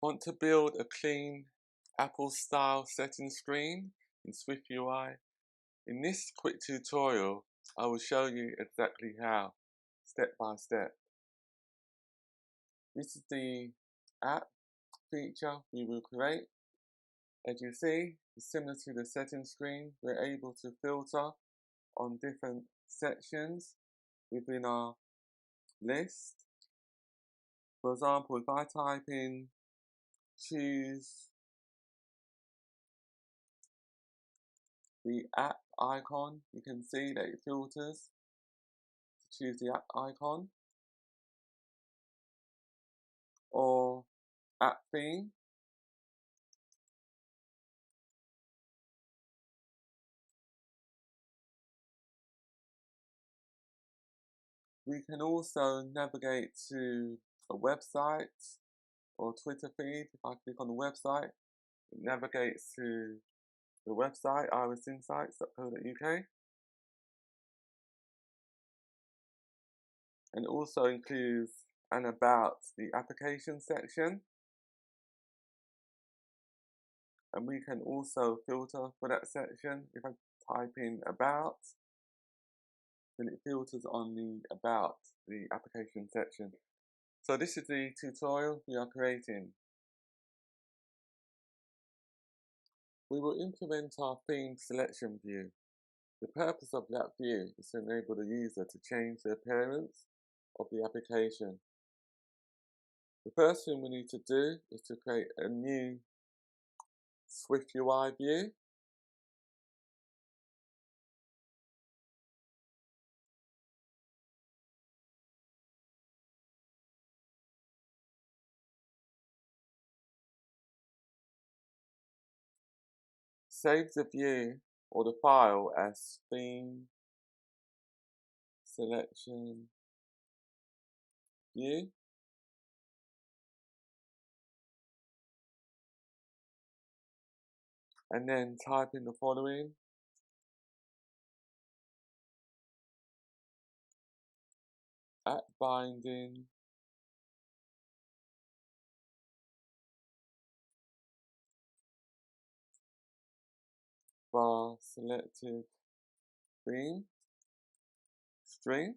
Want to build a clean Apple-style setting screen in SwiftUI? In this quick tutorial, I will show you exactly how, step by step. This is the app feature we will create. As you see, it's similar to the setting screen. We're able to filter on different sections within our list. For example, if I type in choose the app icon, you can see that it filters to choose the app icon, or app theme. We can also navigate to a website or Twitter feed. If I click on the website, it navigates to the website, irisinsights.co.uk. And it also includes an about the application section. And we can also filter for that section. If I type in about, then it filters on the about the application section. So this is the tutorial we are creating. We will implement our theme selection view. The purpose of that view is to enable the user to change the appearance of the application. The first thing we need to do is to create a new SwiftUI view. Save the view or the file as theme selection view. And then type in the following. At binding var selected theme string.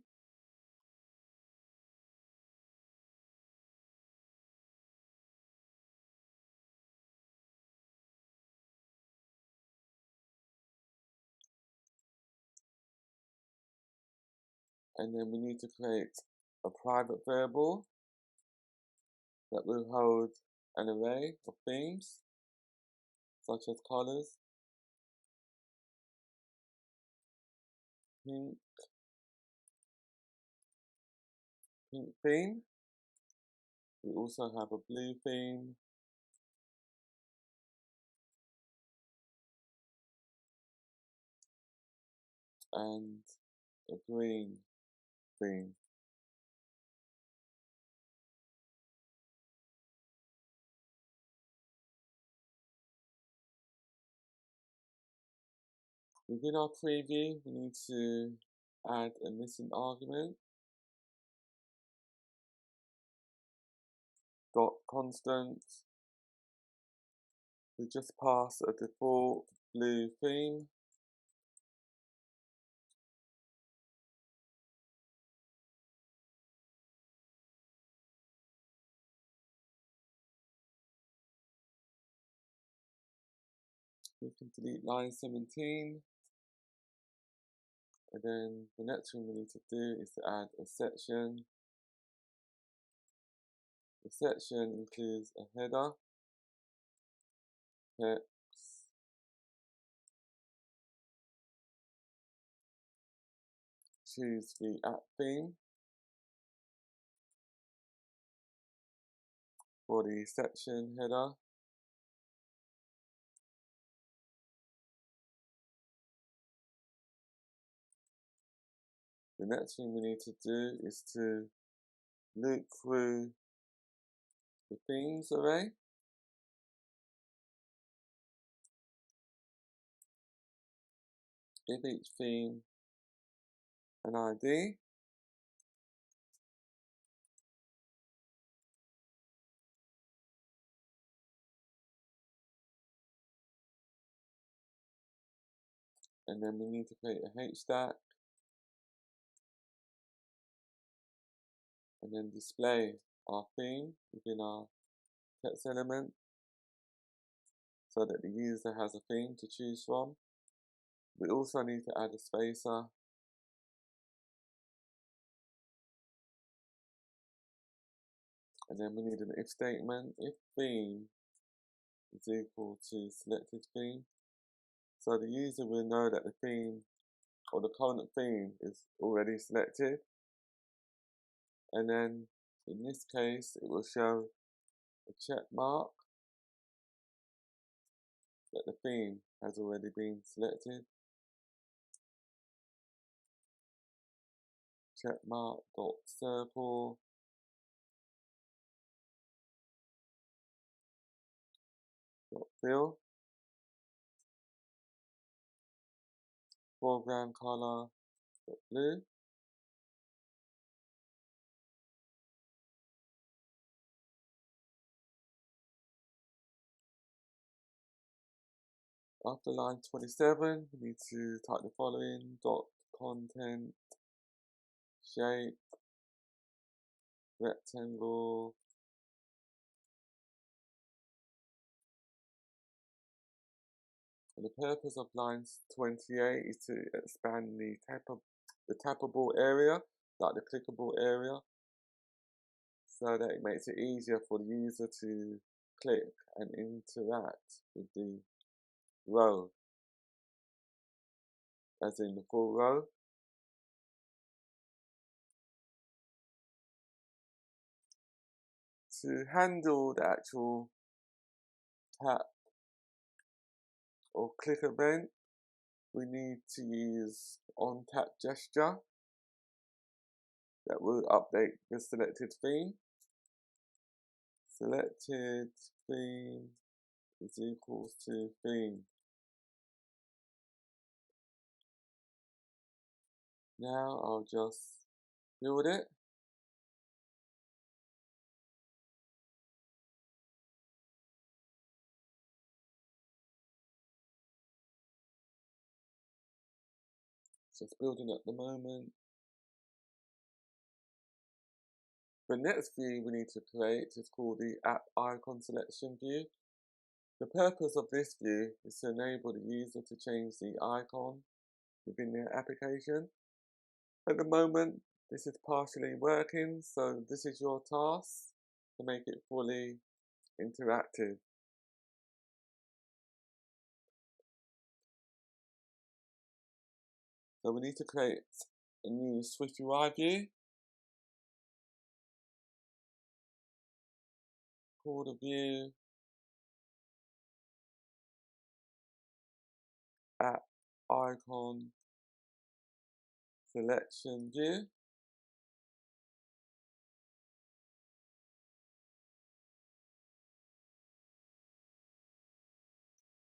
And then we need to create a private variable that will hold an array of themes, such as colors, pink theme. We also have a blue theme, and a green theme. Within our preview, we need to add a missing argument. Dot constant. We just pass a default blue theme. We can delete line 17. And then the next thing we need to do is to add a section. The section includes a header, text, choose the app theme for the section header. The next thing we need to do is to loop through the themes array. Give each theme an ID. and then we need to create a H-stack, and then display our theme within our text element so that the user has a theme to choose from. We also need to add a spacer, and then we need an if statement. If theme is equal to selected theme, so the user will know that the theme or the current theme is already selected, and then in this case it will show a check mark that the theme has already been selected. Checkmark.circle fill, foreground color blue, after line 27 we need to type the following: content shape rectangle, and the purpose of line 28 is to expand the tappable area, like the clickable area, so that it makes it easier for the user to click and interact with the row, as in the full row. To handle the actual tap or click event, we need to use on-tap gesture that will update the selected theme. Selected theme is equals to theme. Now I'll just build it. Just building at the moment. The next view we need to create is called the app icon selection view. The purpose of this view is to enable the user to change the icon within their application. At the moment, this is partially working, so this is your task to make it fully interactive. So we need to create a new SwiftUI view. Call the view app icon selection view.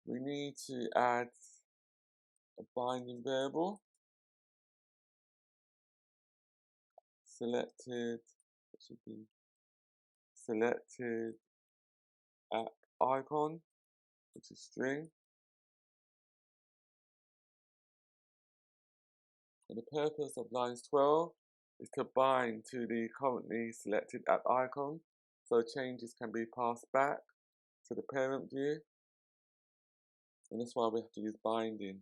We need to add a binding variable. Selected, it should be selected app icon, which is string. And the purpose of lines 12 is to bind to the currently selected app icon, so changes can be passed back to the parent view, and that's why we have to use binding.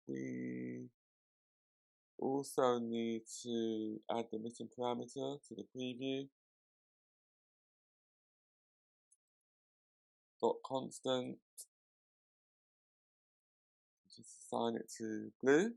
We also need to add the missing parameter to the preview. .constant, just assign it to blue.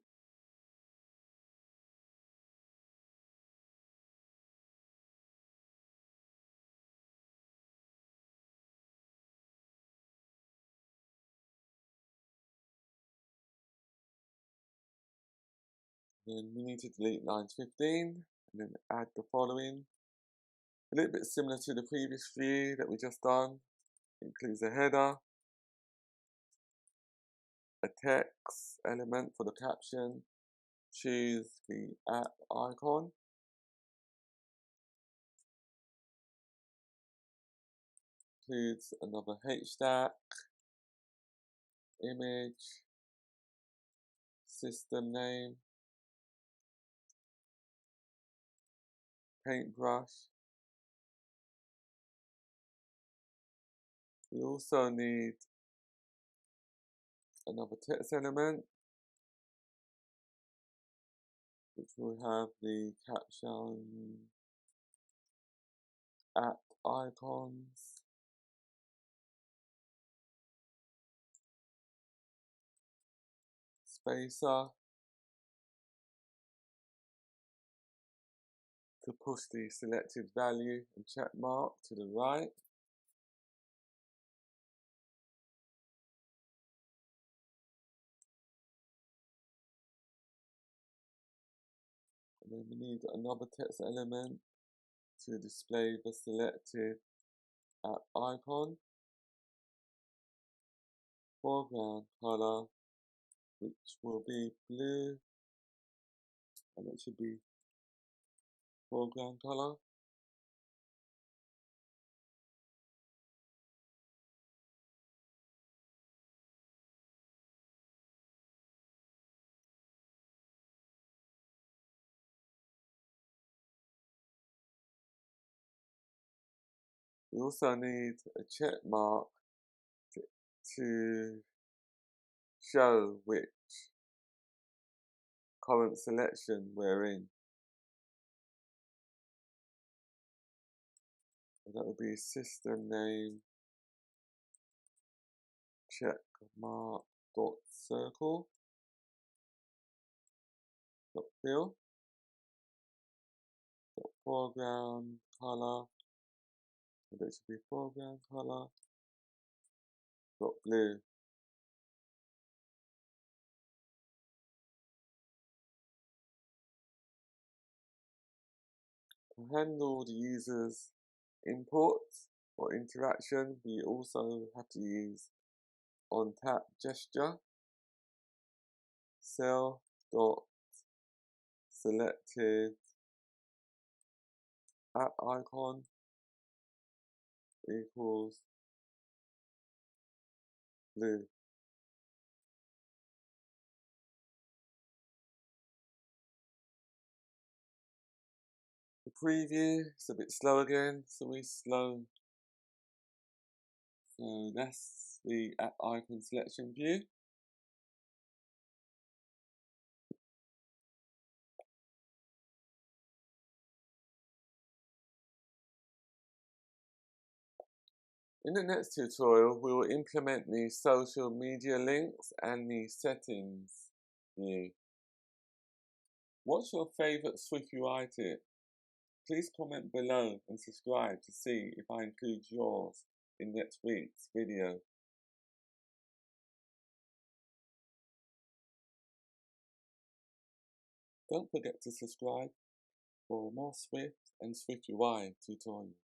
Then we need to delete lines 15 and then add the following. A little bit similar to the previous view that we just done. It includes a header, a text element for the caption, choose the app icon, includes another HStack, image, system name, paintbrush. We also need another text element, which will have the caption, app icons, spacer to push the selected value and check mark to the right. And then we need another text element to display the selected app icon. Foreground color, which will be blue, and it should be foreground color. We also need a check mark to show which current selection we're in. And that would be system name check mark dot circle dot fill dot foreground color, and it should be foreground color dot blue. To handle the user's input or interaction, we also have to use on tap gesture self dot selected app icon equals blue. The preview is a bit slow again, so we slow. So that's the app icon selection view. In the next tutorial, we will implement the social media links and the settings view. What's your favorite SwiftUI tip? Please comment below and subscribe to see if I include yours in next week's video. Don't forget to subscribe for more Swift and SwiftUI tutorials.